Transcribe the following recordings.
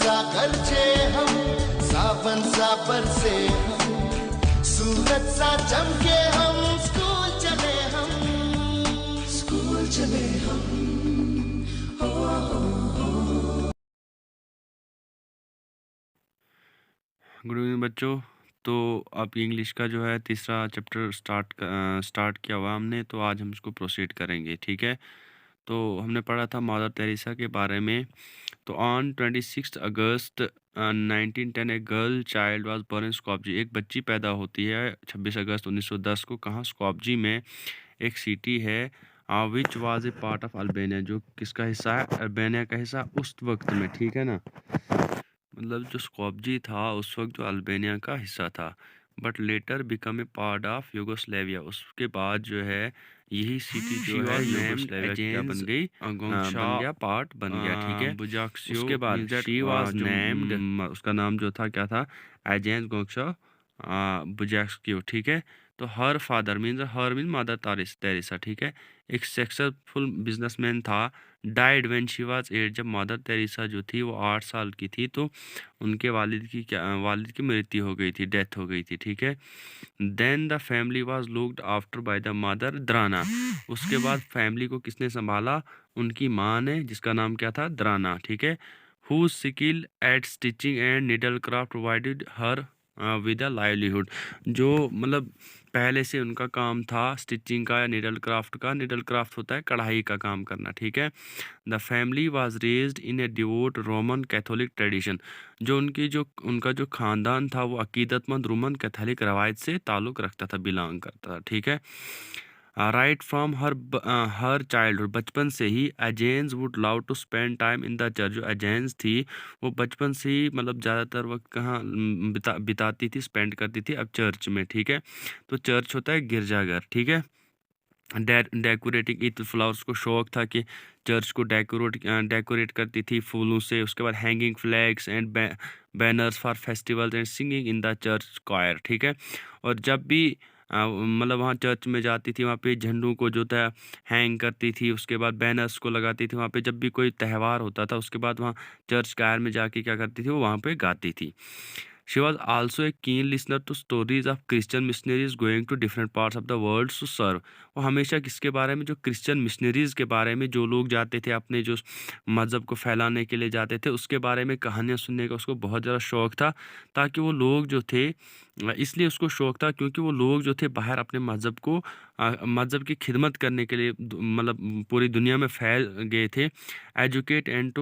सा गरजे हम, सावन सा बरसे हम, सूरज सा चमके हम, स्कूल चले हम, स्कूल चले हम। गुड इवनिंग बच्चों। तो आपकी इंग्लिश का जो है तीसरा चैप्टर स्टार्ट किया हुआ हमने, तो आज हम इसको प्रोसीड करेंगे, ठीक है। तो हमने पढ़ा था मदर तेरेसा के बारे में। तो on 26 August 1910 a girl child was born in Skopje. एक बच्ची पैदा होती है 26 अगस्त 1910 को, कहाँ? स्कॉपजी में, एक सिटी है which was a part of Albania, जो किसका हिस्सा है? अल्बानिया का हिस्सा उस वक्त में, ठीक है ना। मतलब जो स्कॉपजी था उस वक्त जो अल्बानिया का हिस्सा था, but later become a part of Yugoslavia. उसके बाद जो है यही सिटी जो है यूगोस्लाविया क्या बन गई? बन गया, पार्ट बन गया, ठीक है। बुजाक्सियो उसके बाद शी वाज नेम्ड, उसका नाम जो था क्या था? एजेंस गोक्शा बुजाक्सियो, ठीक है। तो her father mean Mother Teresa, ठीक है, एक सक्सेसफुल बिजनेसमैन था। डाइड व्हेन शी वाज 8, जब मदर तेरेसा जो थी वो 8 साल की थी, तो उनके वालिद की मृत्यु हो गई थी, डेथ हो गई थी, ठीक है। Then the family was looked after by the mother Drana. उसके बाद फैमिली को किसने संभाला? उनकी माँ ने, जिसका नाम क्या था? द्राना, ठीक है। Who skill eight stitching and needle craft provided her with a livelihood. जो मतलब पहले से उनका काम था स्टिचिंग का या नीडल क्राफ्ट का। नीडल क्राफ्ट होता है कढ़ाई का काम करना, ठीक है। The family was raised in A devote Roman Catholic tradition. जो उनका जो खानदान था वो अकीदतमंद रोमन कैथोलिक रवायत से ताल्लुक़ रखता था, बिलोंग करता था, ठीक है। राइट फ्रॉम हर चाइल्डहुड, बचपन से ही Agnes would love to spend time in the church. जो एजेंस थी वो बचपन से ही मतलब ज़्यादातर वक्त कहाँ बिताती थी, स्पेंड करती थी? अब चर्च में, ठीक है। तो चर्च होता है गिरजाघर, ठीक है। डेकोरेटिंग इट फ्लावर्स को शौक था कि चर्च को डेकोरेट करती थी फूलों से। उसके बाद hanging flags and banners for festivals and singing in the church choir, ठीक है। और जब भी मतलब वहाँ चर्च में जाती थी, वहाँ पे झंडों को जो था हैंग करती थी, उसके बाद बैनर्स को लगाती थी वहाँ पे। जब भी कोई त्यौहार होता था उसके बाद वहाँ चर्च क्वायर में जाके क्या करती थी? वो वहाँ पे गाती थी। She was also a keen listener to stories of Christian missionaries going to different parts of the world to serve. वो हमेशा किसके बारे में? जो क्रिश्चियन मिशनरीज के बारे में, जो लोग जाते थे अपने जो मज़हब को फैलाने के लिए जाते थे, उसके बारे में कहानियाँ सुनने का उसको बहुत ज़्यादा शौक था। ताकि वो लोग जो थे, इसलिए उसको शौक था क्योंकि वो लोग जो थे बाहर अपने मज़हब की खिदमत करने के लिए मतलब पूरी दुनिया में फैल गए थे। Educate and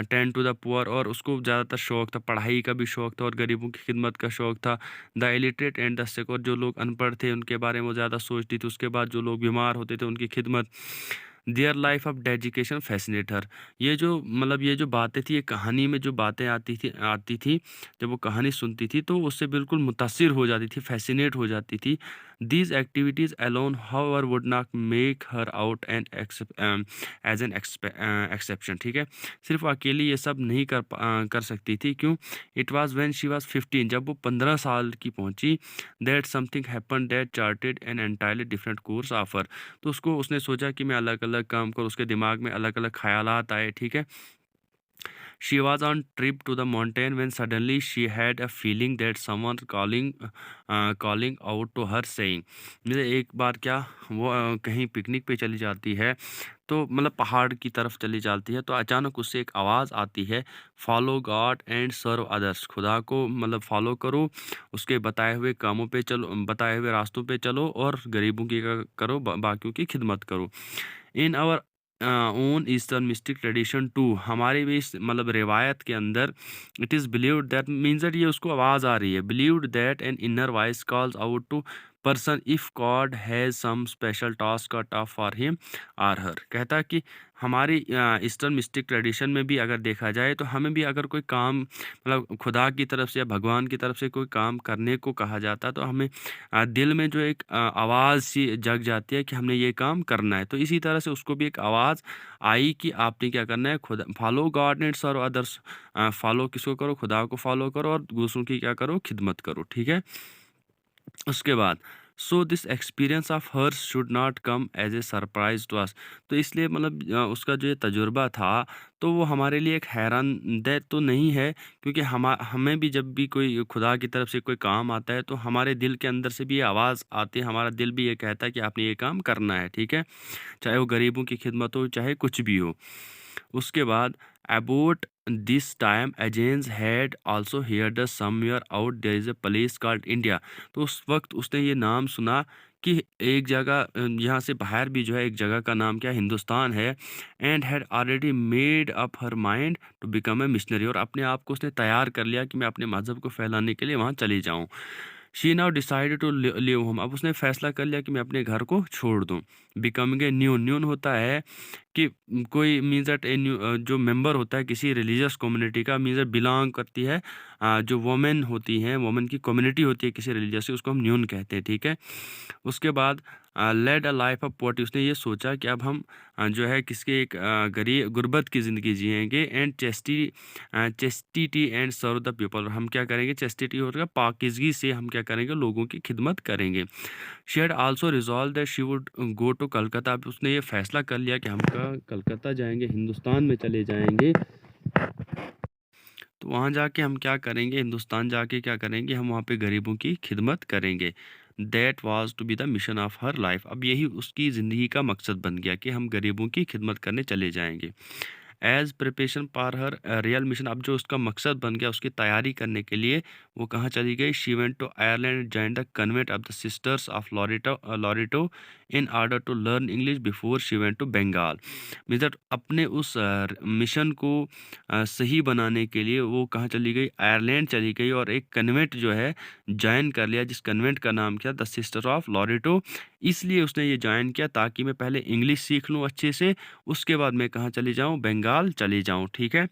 tend to the poor, और उसको ज़्यादातर शौक था, पढ़ाई का भी शौक था और गरीबों की खिदमत का शौक था। द इलिटरेट एंड द सिक, और जो लोग अनपढ़ थे उनके बारे में वो ज़्यादा सोचती थी। उसके बाद जो लोग बीमार होते थे उनकी खिदमत। Their life of dedication fascinate her. ये जो बातें थी, ये कहानी में जो बातें आती थी, जब वो कहानी सुनती थी तो उससे बिल्कुल मुतासिर हो जाती थी, फैसिनेट हो जाती थी। These activities alone however would not make her out and as an exception, ठीक है। सिर्फ अकेली ये सब नहीं कर सकती थी, क्यों? It was when she was 15, जब वो 15 साल की पहुंची, that something happen that chartered an entirely different course offer. तो उसने सोचा कि मैं अलग अलग काम करूँ, उसके दिमाग में अलग अलग ख्यालात आए, ठीक है। She was on trip to the mountain when suddenly she had a feeling that someone calling out to her saying, मतलब एक बार क्या वो कहीं पिकनिक पे चली जाती है, तो मतलब पहाड़ की तरफ चली जाती है, तो अचानक उससे एक आवाज़ आती है, follow God and serve others. खुदा को मतलब फॉलो करो, उसके बताए हुए कामों पे चलो, बताए हुए रास्तों पे चलो, और गरीबों की करो, बाकियों की खिदमत करो। In our own eastern mystic tradition too, हमारी भी इस मतलब रिवायत के अंदर, it is believed that, means that ये उसको आवाज़ आ रही है, believed that an inner voice calls out to person if God has some special task cut off for him or her. कहता कि हमारी ईस्टर्न मिस्टिक ट्रेडिशन में भी अगर देखा जाए तो हमें भी अगर कोई काम मतलब खुदा की तरफ से या भगवान की तरफ से कोई काम करने को कहा जाता, तो हमें दिल में जो एक आवाज़ सी जग जाती है कि हमने ये काम करना है। तो इसी तरह से उसको भी एक आवाज़ आई कि आपने क्या करना है, खुदा follow God and serve others. Follow किसको करो? खुदा को फॉलो करो, और दूसरों की क्या करो? खिदमत करो, ठीक है। उसके बाद so this experience of hers should not come as a surprise to us. तो इसलिए मतलब उसका जो ये तजुर्बा था तो वो हमारे लिए एक हैरानदह तो नहीं है, क्योंकि हमें भी जब भी कोई खुदा की तरफ से कोई काम आता है तो हमारे दिल के अंदर से भी ये आवाज़ आती है, हमारा दिल भी ये कहता है कि आपने ये काम करना है, ठीक है, चाहे वो गरीबों की खिदमत हो चाहे कुछ भी हो। उसके बाद about this time Agnes had also heard somewhere out there is a place called India. तो उस वक्त उसने ये नाम सुना कि एक जगह यहाँ से बाहर भी जो है एक जगह का नाम क्या हिंदुस्तान है, and had already made up her mind to become a missionary. और अपने आप को उसने तैयार कर लिया कि मैं अपने मज़हब को फैलाने के लिए वहाँ चली जाऊँ। She now decided to leave home. अब उसने फैसला कर लिया कि मैं अपने घर को छोड़ दूँ। बिकमिंग ए न्यून, न्यून होता है कि कोई मीन्स दैट ए न्यू जो मेंबर होता है किसी रिलीजियस कम्युनिटी का, मीन्स दैट बिलोंग करती है जो वोमेन होती हैं, वोमेन की कम्युनिटी होती है किसी रिलीजियस की, उसको हम न्यून कहते हैं, ठीक है। उसके बाद led a life of poverty. उसने ये सोचा कि अब हम जो है किसके एक गरीब गुर्बत की ज़िंदगी जिएंगे, and chastity and serve the people. हम क्या करेंगे, चेस्टिटी होगा पाकिज़गी से हम क्या करेंगे, लोगों की खिदमत करेंगे। She had also resolved that she would go to Calcutta. अब उसने ये फैसला कर लिया कि हम कलकत्ता जाएंगे, हिंदुस्तान में चले जाएंगे। तो वहाँ जाके हम क्या करेंगे, हिंदुस्तान जाके क्या करेंगे, हम वहाँ पे गरीबों की खिदमत करेंगे। That was to be the mission of her life. अब यही उसकी ज़िंदगी का मकसद बन गया कि हम गरीबों की खिदमत करने चले जाएंगे। As preparation for her real mission. अब जो उसका मकसद बन गया उसकी तैयारी करने के लिए वो कहाँ चली गई, she went to Ireland join the convent of the sisters of Loreto in order to learn English before she went to Bengal. Means that अपने उस मिशन को सही बनाने के लिए वो कहाँ चली गई, आयरलैंड चली गई, और एक कन्वेंट जो है ज्वाइन कर लिया, जिस कन्वेंट का नाम क्या, द सिस्टर ऑफ लॉरेटो। इसलिए उसने ये ज्वाइन किया ताकि मैं पहले इंग्लिश सीख लूँ अच्छे से, उसके बाद मैं कहाँ चली जाऊँ, बंगाल चली जाऊँ, ठीक है।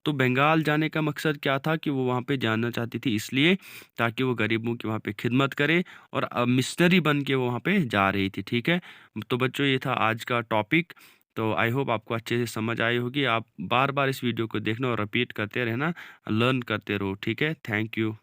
तो बंगाल जाने का मकसद क्या था कि वो वहाँ पे जानना चाहती थी, इसलिए ताकि वो गरीबों की वहाँ पे खिदमत करे, और अब मिशनरी बन के वो वहाँ पे जा रही थी, ठीक है। तो बच्चों ये था आज का टॉपिक। तो आई होप आपको अच्छे से समझ आई होगी। आप बार बार इस वीडियो को देखना और रिपीट करते रहना, लर्न करते रहो, ठीक है। Thank you.